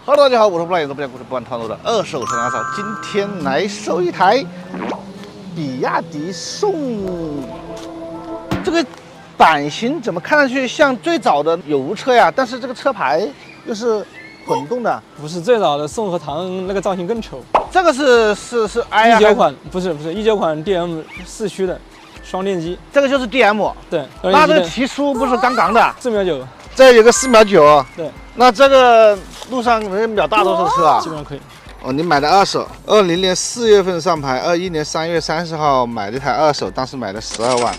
Hello， 大家好，我是不烂也不讲故事不玩套路的二手车大嫂，今天来收一台比亚迪宋，这个版型怎么看上去像最早的油车呀？但是这个车牌又是混动的，不是最早的宋和唐那个造型更丑。这个是 I 呀19款，不是19款 DM 4驱的双电机，这个就是 DM， 对，那这个提速不是杠杠的4秒9，这有个4秒9，对，那这个路上秒大多少车啊？基本上可以。哦，你买的二手，20年4月份上牌，21年3月30号买的一台二手，当时买的12万，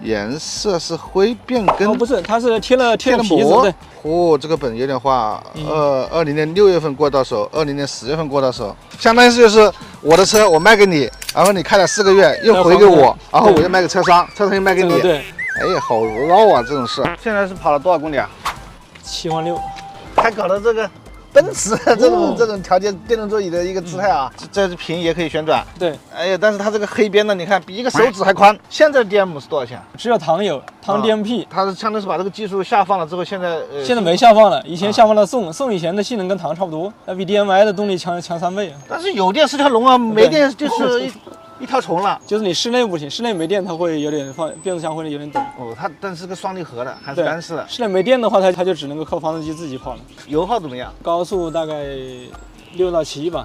颜色是灰变更，哦，不是，它是贴了皮子，膜。对。哦，这个本有点化。20年6月份过到手，20年10月份过到手，相当于是就是我的车我卖给你，然后你开了4个月又回给我，然后我又卖给车商，车商又卖给你。对。哎，好绕啊这种事。现在是跑了多少公里啊7万6，还搞到这个奔驰这种条件电动座椅的一个姿态啊，这是屏也可以旋转。对，哎呀，但是它这个黑边的，你看比一个手指还宽。现在的 DM 是多少钱？只有唐有，唐 DMP，它是相当于是把这个技术下放了之后，现在没下放了，以前下放了宋以前的性能跟唐差不多，那比 DMI 的动力强3倍。但是有电是条龙啊，没电就是一条虫了。就是你室内不行，室内没电它会有点变速箱会有点抖。哦，它但是个双离合的，还是干式的。室内没电的话，它就只能够靠发动机自己跑了。油耗怎么样？高速大概6到7吧。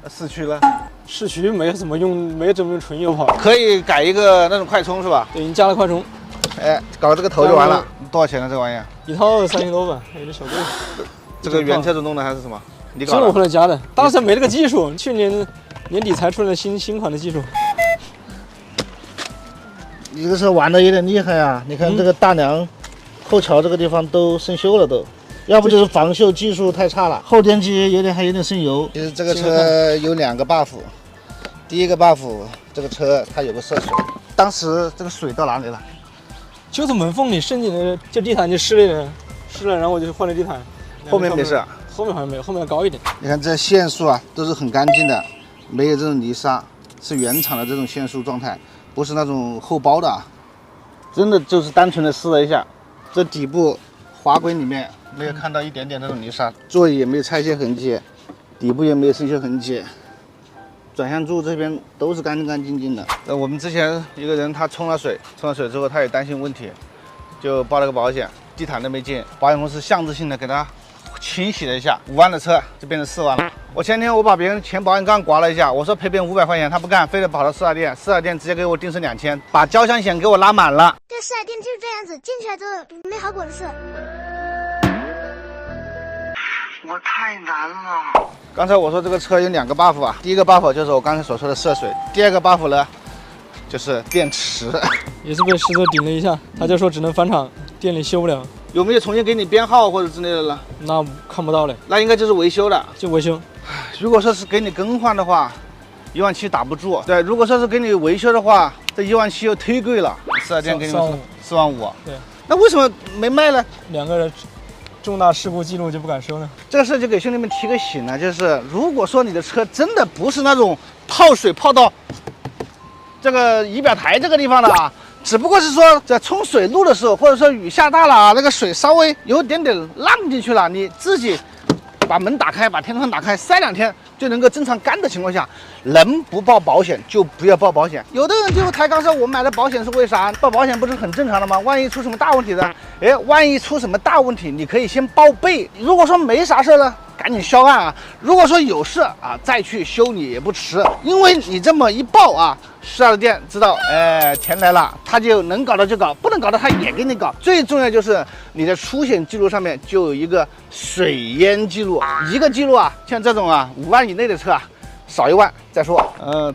市区呢？市区没怎么用纯油跑。可以改一个那种快充是吧？对，你加了快充。哎，搞这个头就完了。多少钱呢？这玩意儿？一套3000多吧，有点小贵。这个原车主弄的还是什么？你搞的？这我后来加的，当时没这个技术，去年年底才出了新款的技术。你这个车玩的有点厉害啊！你看这个大梁、后桥这个地方都生锈了都，要不就是防锈技术太差了，后电机还有点渗油。其实这个车有2个 buff， 第一个 buff， 这个车它有个涉水，当时这个水到哪里了？就是门缝里渗进来，就地毯就湿了，然后我就换了地毯。后面没事，后面好像没有，后面要高一点。你看这线束啊都是很干净的，没有这种泥沙，是原厂的这种线束状态。不是那种后包的，真的就是单纯的试了一下，这底部滑轨里面没有看到一点点那种泥沙，座椅也没有拆卸痕迹，底部也没有生锈痕迹，转向柱这边都是干净净的。我们之前一个人他冲了水之后，他也担心问题，就报了个保险，地毯都没进，保险公司象征性的给他清洗了一下，5万的车就变成4万了。我前天我把别人前保险杠刮了一下，我说赔别人500块钱，他不干，非得跑到4S店，4S店直接给我定成2000，把交强险给我拉满了。这4S店就是这样子，进去了之后没好果子吃。我太难了。刚才我说这个车有2个 buff 啊，第一个 buff 就是我刚才所说的涉水，第二个 buff 呢就是电池，也是被石头顶了一下，他就说只能返厂，店里修不了。有没有重新给你编号或者之类的呢？那看不到了，那应该就是维修的，就维修。如果说是给你更换的话，17000打不住。对，如果说是给你维修的话，这17000又忒贵了。4S店给你们说4万5。对，那为什么没卖呢？2个人重大事故记录就不敢收呢。这个事就给兄弟们提个醒呢，就是如果说你的车真的不是那种泡水泡到这个仪表台这个地方的啊。只不过是说在冲水路的时候，或者说雨下大了，那个水稍微有点浪进去了，你自己把门打开，把天窗打开，晒2天就能够正常干的情况下，能不报保险就不要报保险。有的人就抬杠说，我买的保险是为啥？报保险不是很正常的吗？万一出什么大问题的，哎，万一出什么大问题，你可以先报备。如果说没啥事呢，赶紧销案啊！如果说有事啊，再去修理也不迟，因为你这么一报啊，4S店知道，钱来了，他就能搞的就搞，不能搞的他也给你搞。最重要就是你的出险记录上面就有一个水淹记录，一个记录啊，像这种啊5万以内的车啊，少1万再说。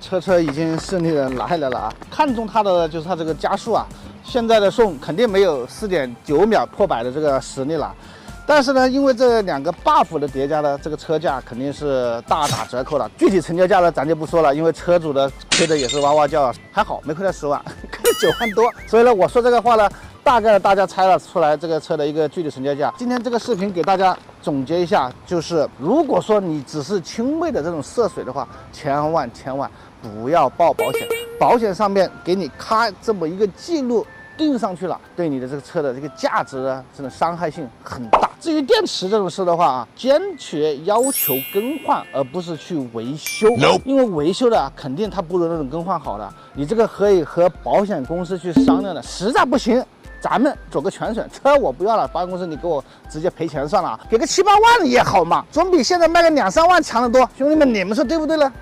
车已经顺利的拿下来了啊，看中它的就是它这个加速啊，现在的宋肯定没有4.9秒破百的这个实力了。但是呢，因为这2个 buff 的叠加呢，这个车价肯定是大打折扣了。具体成交价呢，咱就不说了，因为车主的亏的也是哇哇叫，还好没亏到10万，亏了9万多。所以呢，我说这个话呢，大概大家猜了出来这个车的一个具体成交价。今天这个视频给大家总结一下，就是如果说你只是轻微的这种涉水的话，千万不要报保险，保险上面给你咔这么一个记录定上去了，对你的这个车的这个价值呢，这种伤害性很大。至于电池这种事的话啊，坚决要求更换，而不是去维修。因为维修的肯定它不如那种更换好的，你这个可以和保险公司去商量的，实在不行。咱们走个全损，车我不要了，保险公司你给我直接赔钱算了，给个7、8万也好嘛，总比现在卖个2、3万强得多。兄弟们，你们说对不对呢？